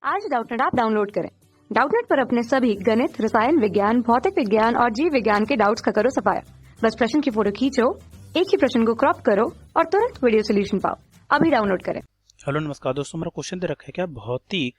आज Doubtnut app download करें। Doubtnut पर अपने सभी गणित, रसायन विज्ञान, भौतिक विज्ञान और जीव विज्ञान के डाउट्स का करो सफाया। बस प्रश्न की फोटो खींचो, एक ही प्रश्न को क्रॉप करो और तुरंत वीडियो सोल्यूशन पाओ। अभी डाउनलोड करें। हेलो नमस्कार दोस्तों, हमारा क्वेश्चन दे रखा है क्या भौतिक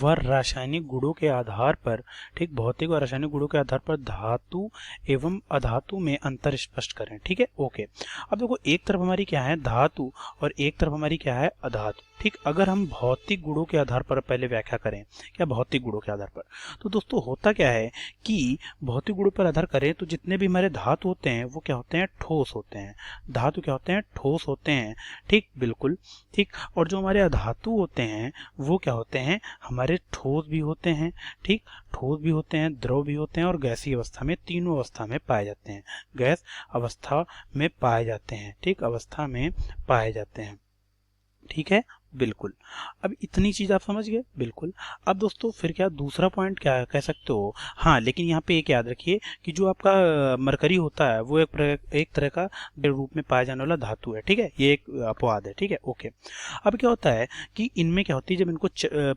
व रासायनिक गुणों के आधार पर, ठीक, भौतिक और रासायनिक गुणों के आधार पर धातु एवं अधातु में अंतर स्पष्ट करें। ठीक है, ओके। अब देखो, एक तरफ हमारी क्या है धातु और एक तरफ हमारी क्या है अधातु। ठीक, अगर हम भौतिक गुणों के आधार पर पहले व्याख्या करें, क्या भौतिक गुणों के आधार पर, तो दोस्तों होता क्या है कि भौतिक गुणों पर आधार करें तो जितने भी हमारे धातु होते हैं वो क्या होते हैं, ठोस होते हैं। धातु क्या होते हैं, ठोस होते हैं। ठीक, बिल्कुल ठीक। और जो हमारे अधातु होते हैं वो क्या होते हैं, हमारे ठोस भी होते हैं। ठीक, ठोस भी होते हैं, द्रव भी होते हैं और गैसीय अवस्था में, तीनों अवस्था में पाए जाते हैं। गैस अवस्था में पाए जाते हैं। ठीक, अवस्था में पाए जाते हैं। ठीक है, बिल्कुल। अब इतनी चीज आप समझ गए, बिल्कुल। अब दोस्तों फिर क्या दूसरा पॉइंट क्या कह सकते हो, हाँ, लेकिन यहाँ पे एक याद रखिए कि जो आपका मरकरी होता है वो एक तरह का रूप में पाया जाने वाला धातु है। ठीक है, ये एक अपवाद है। ठीक है, ओके। अब क्या होता है कि इनमें क्या होती है, जब इनको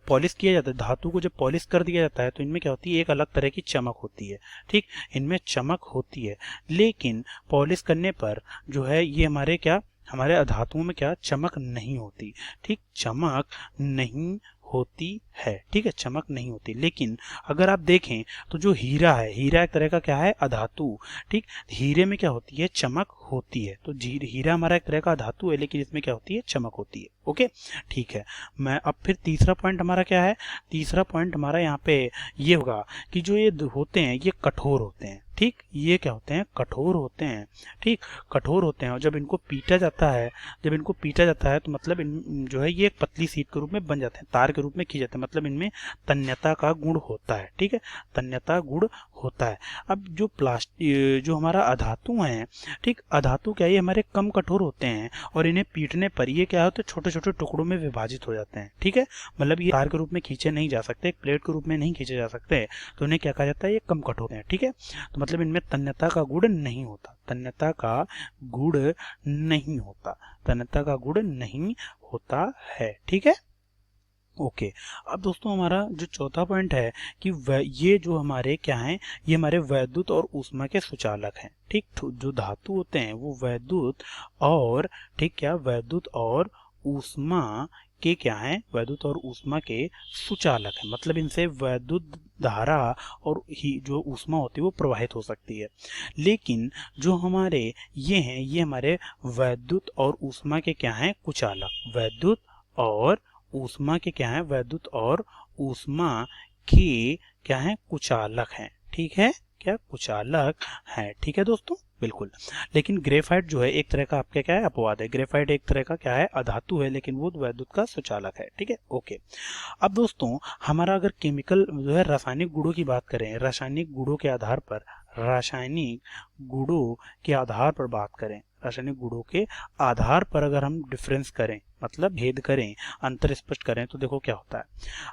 पॉलिश किया जाता है, धातु को जब पॉलिश कर दिया जाता है तो इनमें क्या होती है, एक अलग तरह की चमक होती है। ठीक, इनमें चमक होती है, लेकिन पॉलिश करने पर जो है ये हमारे अधातुओं में क्या चमक नहीं होती। ठीक, चमक नहीं होती है। ठीक है, चमक नहीं होती। लेकिन अगर आप देखें तो जो हीरा है, हीरा एक तरह का क्या है, अधातु। ठीक, हीरे में क्या होती है, चमक होती है। तो हीरा हमारा एक तरह का धातु है, लेकिन इसमें क्या होती है, चमक होती है। ओके, ठीक है। मैं अब फिर तीसरा पॉइंट हमारा क्या है, तीसरा पॉइंट हमारा यहाँ पे ये होगा कि जो ये होते हैं ये कठोर होते हैं। ठीक, ये क्या होते हैं, कठोर होते हैं। ठीक, कठोर होते हैं और जब इनको पीटा जाता है, तो मतलब इन जो है ये एक पतली शीट के रूप में बन जाते हैं, तार के रूप में खींच जाते हैं। मतलब इनमें तन्यता का गुण होता है। ठीक है, तन्यता गुण होता है। अब जो जो हमारा अधातु है, ठीक, अधातु क्या ये हमारे कम कठोर होते हैं और इन्हें पीटने पर ये क्या होते हैं, छोटे छोटे टुकड़ों में विभाजित हो जाते हैं। ठीक है, मतलब ये तार के रूप में खींचे नहीं जा सकते, एक प्लेट के रूप में नहीं खींचे जा सकते, तो उन्हें क्या कहा जाता है, ये कम कठोर हैं। ठीक है, तो मतलब इनमें तन्यता का गुण नहीं होता, तन्यता का गुण नहीं होता, तन्यता का गुण नहीं होता है। ठीक है, ओके। अब दोस्तों हमारा जो चौथा पॉइंट है कि ये जो हमारे क्या हैं, ये हमारे वैद्युत और ऊष्मा के सुचालक हैं। ठीक, जो धातु होते हैं वो वैद्युत और, ठीक, क्या वैद्युत और ऊष्मा के क्या हैं, वैद्युत और ऊष्मा के सुचालक हैं। मतलब इनसे वैद्युत धारा और ही जो ऊष्मा होती है वो प्रवाहित हो सकती है। लेकिन जो हमारे ये हैं, ये हमारे वैद्युत और ऊष्मा के क्या हैं, कुचालक। वैद्युत और ऊष्मा के क्या है, वैद्युत और ऊष्मा के क्या है, कुचालक हैं। ठीक है, क्या कुचालक है। ठीक है दोस्तों, बिल्कुल। लेकिन ग्रेफाइट जो है एक तरह का आपका क्या है, अपवाद है। ग्रेफाइट एक तरह का क्या है, अधातु है, लेकिन वो वैद्युत का सुचालक है। ठीक है, ओके। अब दोस्तों हमारा अगर केमिकल जो है रासायनिक गुणों की बात करें, रासायनिक गुणों के आधार पर, रासायनिक गुणों के आधार पर बात करें, रासायनिक गुणों के आधार पर अगर हम डिफरेंस करें, मतलब भेद करें, अंतर स्पष्ट करें, तो देखो क्या होता है।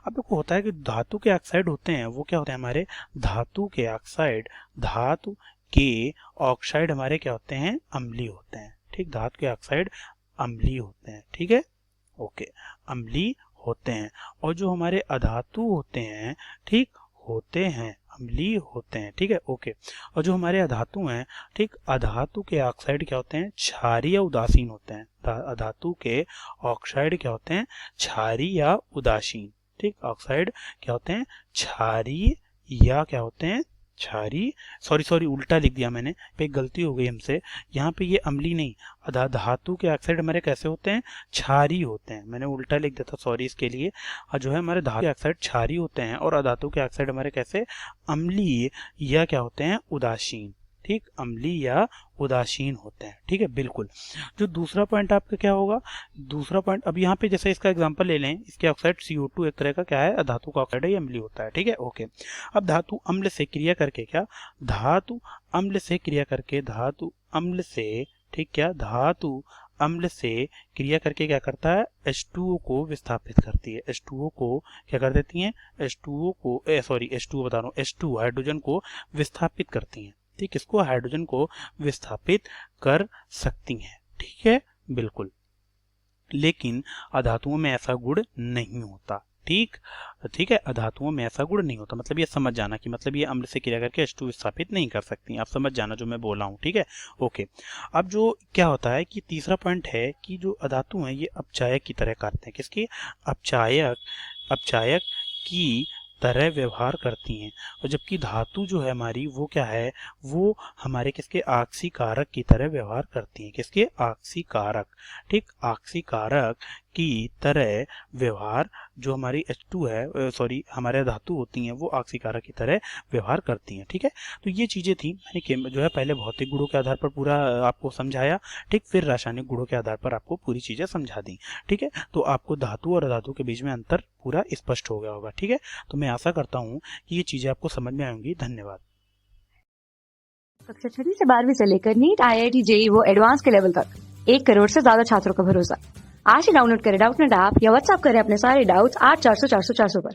अब देखो होता है कि धातु के ऑक्साइड होते हैं वो क्या होते हैं, हमारे धातु के ऑक्साइड, धातु के ऑक्साइड हमारे क्या होते हैं, अम्लीय होते हैं। ठीक, धातु के ऑक्साइड अम्लीय होते हैं। ठीक है, ओके, अम्लीय होते हैं। और जो हमारे अधातु होते हैं, ठीक, होते हैं अम्लीय होते हैं। ठीक है, ओके। और जो हमारे अधातु हैं, ठीक, अधातु के ऑक्साइड क्या होते हैं, क्षारीय या उदासीन होते हैं। अधातु के ऑक्साइड क्या होते हैं, क्षारीय या उदासीन। ठीक, ऑक्साइड क्या होते हैं, क्षारीय या क्या होते हैं, क्षारीय, सॉरी उल्टा लिख दिया मैंने, पे गलती हो गई हमसे। यहाँ पे ये अम्लीय नहीं, धातु के ऑक्साइड हमारे कैसे होते हैं, क्षारीय होते हैं। मैंने उल्टा लिख दिया था, सॉरी इसके लिए। और जो है हमारे धातु के ऑक्साइड क्षारीय होते हैं और अधातु के ऑक्साइड हमारे कैसे, अम्लीय या क्या होते हैं, उदासीन। ठीक, अम्लीय या उदासीन होते हैं। ठीक है, बिल्कुल। जो दूसरा पॉइंट आपका क्या होगा, दूसरा पॉइंट, अब यहाँ पे जैसे इसका एग्जांपल ले लें, इसके ऑक्साइड CO2 एक तरह का क्या है, धातु का ऑक्साइड है, ये अम्लीय होता है। ठीक है, ओके। अब धातु अम्ल से क्रिया करके क्या, धातु अम्ल से क्रिया करके, धातु अम्ल से, ठीक, क्या धातु अम्ल से क्रिया करके क्या करता है, H2O को विस्थापित करती है। H2O को क्या कर देती है, H2O को H2O बता रहा हूँ, H2 हाइड्रोजन को विस्थापित करती है। ठीक, इसको हाइड्रोजन को विस्थापित कर सकती हैं। ठीक है, बिल्कुल। लेकिन अधातुओं में ऐसा गुण नहीं होता। ठीक ठीक है, अधातुओं में ऐसा गुण नहीं होता। मतलब ये समझ जाना कि मतलब ये अम्ल से क्रिया करके H2 स्थापित नहीं कर सकती। आप समझ जाना जो मैं बोला हूँ, ठीक है, ओके। अब जो क्या होता है कि तीसरा पॉइंट है कि जो अधातु हैं ये अपचायक की तरह करते हैं। किसकी? अपचायक की तरह व्यवहार करती हैं। और जबकि धातु जो है हमारी वो क्या है, वो हमारे किसके? आक्सीकारक की तरह व्यवहार करती हैं। किसके? आक्सीकारक, ठीक, आक्सीकारक की तरह व्यवहार जो हमारी H2 है, सॉरी हमारे धातु होती हैं वो आक्सीकारक की तरह व्यवहार करती हैं, ठीक है। तो ये चीजें थी, मैंने जो है पहले भौतिक गुणों के आधार पर पूरा आपको समझाया, ठीक, फिर रासायनिक गुणों के आधार पर आपको पूरी चीजें समझा दी, ठीक है। तो आपको धातु और अधातु के बीच में अंतर पूरा स्पष्ट हो गया होगा, ठीक है। तो मैं आशा करता हूँ कि ये चीजें आपको समझ में आएंगी। धन्यवाद। कक्षा 6 से 12वीं से लेकर नीट, IIT, JEE वो एडवांस के लेवल तक 1 करोड़ से ज्यादा छात्रों का भरोसा। आज ही डाउनलोड करें डाउटनेट ऐप या व्हाट्सएप करें अपने सारे डाउट्स 8400 400 400 पर।